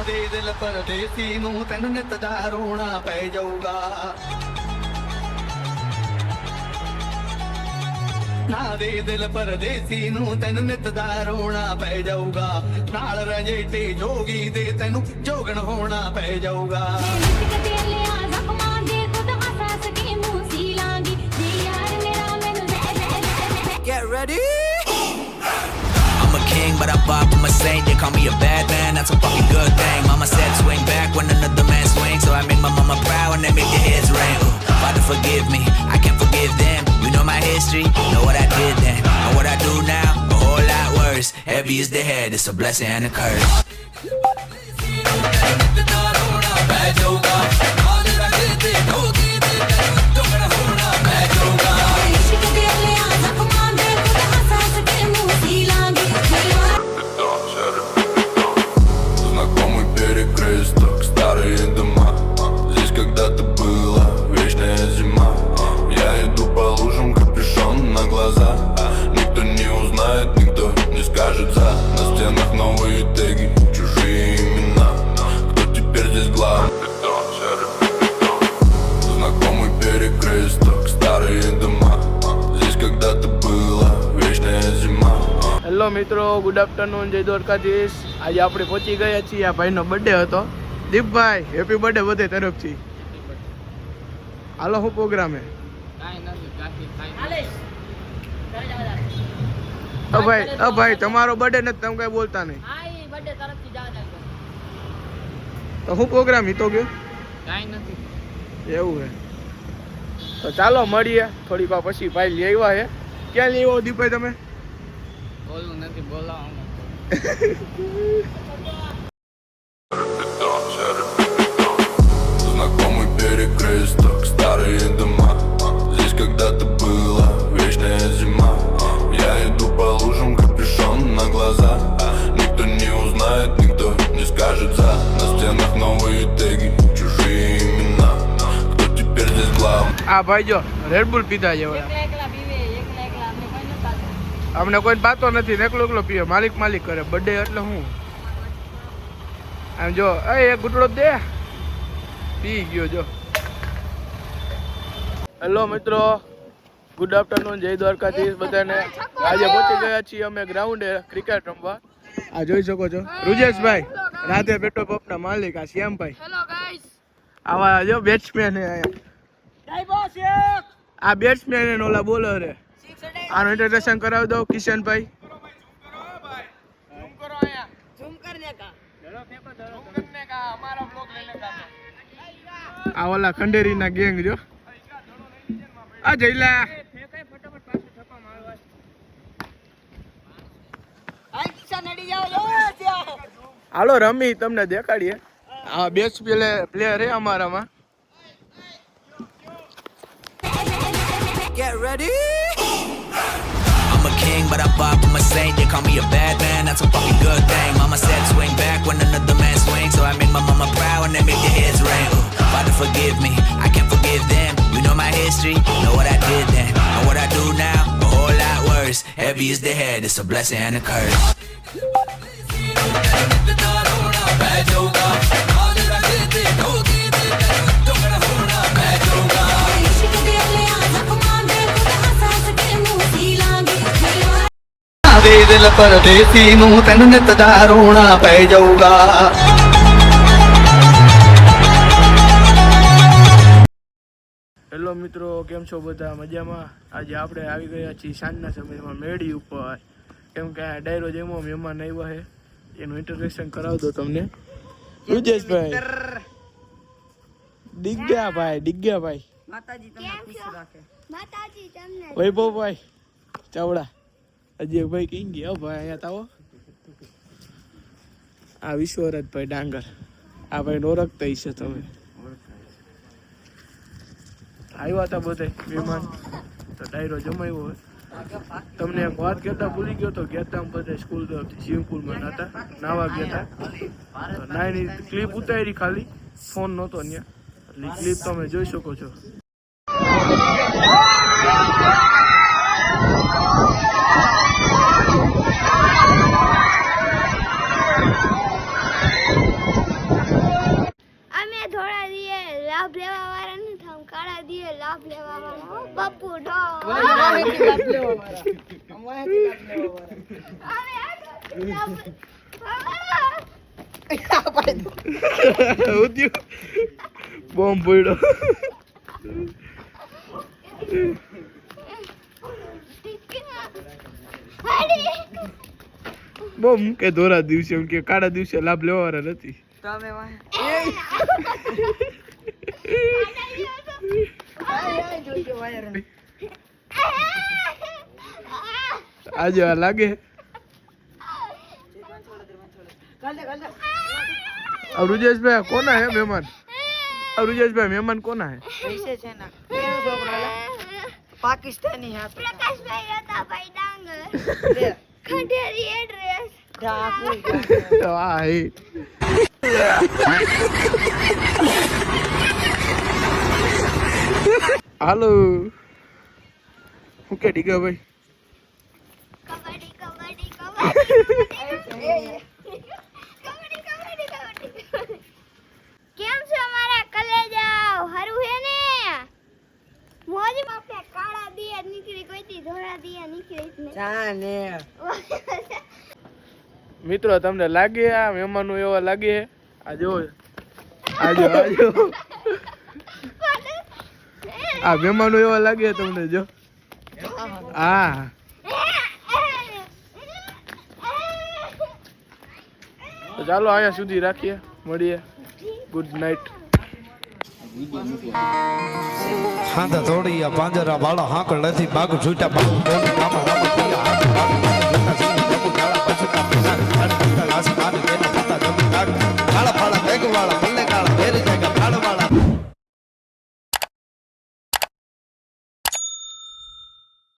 ਦੇ ਦਿਲ ਪਰਦੇਸੀ ਨੂੰ ਤੈਨੂੰ ਨਿਤ ਦਾ ਰੋਣਾ ਪੈ ਜਾਊਗਾ ਨਾ ਦੇ ਦਿਲ ਪਰਦੇਸੀ ਨੂੰ ਤੈਨੂੰ ਨਿਤ ਦਾ ਰੋਣਾ ਪੈ ਜਾਊਗਾ ਨਾਲ ਰੰਜੇਟੇ ਜੋਗੀ ਦੇ ਤੈਨੂੰ ਜੋਗਣ ਹੋਣਾ ਪੈ ਜਾਊਗਾ Get ready. I'm a king, but I pop, I'm a saint. They call me a bad man, that's a fucking good thing. Mama said swing back when another man swings, so I make my mama proud when they make their heads ring. Father forgive me, I can't forgive them. You know my history, know what I did then. And what I do now, a whole lot worse. Heavy is the head, it's a blessing and a curse. Hello મિત્રો, good afternoon, જય દ્વારકાધીશ. આજે આપણે પહોંચી ગયા છીએ. આ ભાઈનો birthday હતો. દીપભાઈ, હેપી બર્થડે બધે તરફથી. હાલો, શું પ્રોગ્રામ હે? ભાઈ તમારો બર્થડે નથી, તમે કઈ બોલતા નહીં. તો શું પ્રોગ્રામ હીતો ગયો? એવું હે તો ચાલો મળીએ થોડીક વાર પછી. ભાઈ લઈ આવ્યા હે. ક્યાં લઈ આવ્યો દીપભાઈ તમે? બોલવું નથી, બોલાવો. Знакомый перекресток, старые дома. Здесь когда-то была вечная зима. Я иду по лужам, капюшон на глаза. Никто не узнает, никто не скажет за. На стенах новые теги, чужие имена. Кто теперь здесь главный? આ ભાઈ જો રેડબુલ પીધા જેવા. અમને કોઈ પાતો નથી, એકલો એકલો પીવે. માલિક માલિક કરે. બર્થડે એટલે હું આમ જો એક ગુટડો દે પી ગયો જો. હેલો મિત્રો, ગુડ આફ્ટરનૂન, જય દ્વારકાધીશ બધાને. આજે પહોંચી ગયા છીએ અમે ગ્રાઉન્ડે ક્રિકેટ રમવા. આ જોઈ શકો છો રુજેશભાઈ, રાધે પેટ્રોલ પંપના માલિક. આ શ્યામભાઈ, આવા જો બેટ્સમેન હે. આ બેટ્સમેન હે, ઓલા બોલર હે. આનું ઇન્ટ્રોડક્શન કરાવી દો કિશનભાઈ. આ ઓલા ખંડેરીના ગેંગ જો. આ જઈલા હાલો રમી તમને દેખાડીએ. આ બેસ્ટ પ્લેયર હે અમારામાં. Get ready. I'm a king, but I pop, I'm a saint. They call me a bad man, that's a fucking good thing. Mama said swing back when another man swings, so I make my mama proud when they make their heads ring. Father forgive me, I can't forgive them. You know my history, know what I did then. And what I do now, a whole lot worse. Heavy is the head, it's a blessing and a curse. ਦੇ ਦਿਲ ਪਰਦੇਸੀ ਨੂੰ ਤੈਨੂੰ ਨਿਤ ਦਾ ਰੋਣਾ ਪੈ ਜਾਊਗਾ hello મિત્રો, કેમ છો બધા? મજામાં? આજે આપણે આવી ગયા છીએ સાંજના સમયમાં મેળી ઉપર. કેમ કે આ ડાયરો જેમાં મહેમાન આવ્યા છે, એનું ઇન્ટ્રોડક્શન કરાવી દો તમને. રુજેશભાઈ, દિગ્યાભાઈ, વૈભવભાઈ ચાવડા, અજયભાઈ કઈ ગયા ભાઈ? અહીંયા તાવો. આ વિશ્વરાજભાઈ ડાંગર. આ ભાઈ ઓળખતા હશે તમે. આવ્યા હતા બધા મહેમાન તો ડાયરો જમાવ્યો હોય. તમને એક વાત કહેતા ભૂલી ગયો તો, ગયા હતા બધા સ્કૂલ તરફથી સ્વિમિંગ પુલમાં નહોતા, નાવા ગયા હતા. નાની ક્લિપ ઉતારી, ખાલી ફોન નહોતો ત્યાં, એટલે ક્લિપ તમે જોઈ શકો છો. લાભ લેવા વાળા બાપુ નો બોમ્બ પડ્યો બોમ્બ કે ધોરા દિવસે એમ કે કાળા દિવસે લાભ લેવા વાળા નથી આજે આ લાગે अब रुजेश भाई कौन है मेहमान अब रुजेश भाई मेहमान कौन है ऐसे છે ને કેવો છોકરો પાકિસ્તાની હા પ્રકાશભાઈ હતા ભાઈ ડાંગર લે ખંડેરી એડ્રેસ ડાકુ वाह है हेलो ओके ठीक है भाई કબડ્ડી કબડ્ડી કબડ્ડી કેમ છો મારા કલેજાઓ હરું હે ને મોજી બાપે કાળા દિયા નીકળી કોઈ દી ધોળા દિયા નીકળી જ નહીં જાને મિત્રો તમને લાગે આ મહેમાનો એવા લાગે આ જો આજો આજો આ મહેમાનો એવા લાગે તમને જો હા તો ચાલો અહીંયા સુધી રાખીએ મળીએ ગુડ નાઇટ હાંધા થોડી પાંજરા વાળા હાંકળ નથી બાગ છૂટા બાગ કામ રામ પિયા હાથ બાગ છૂટા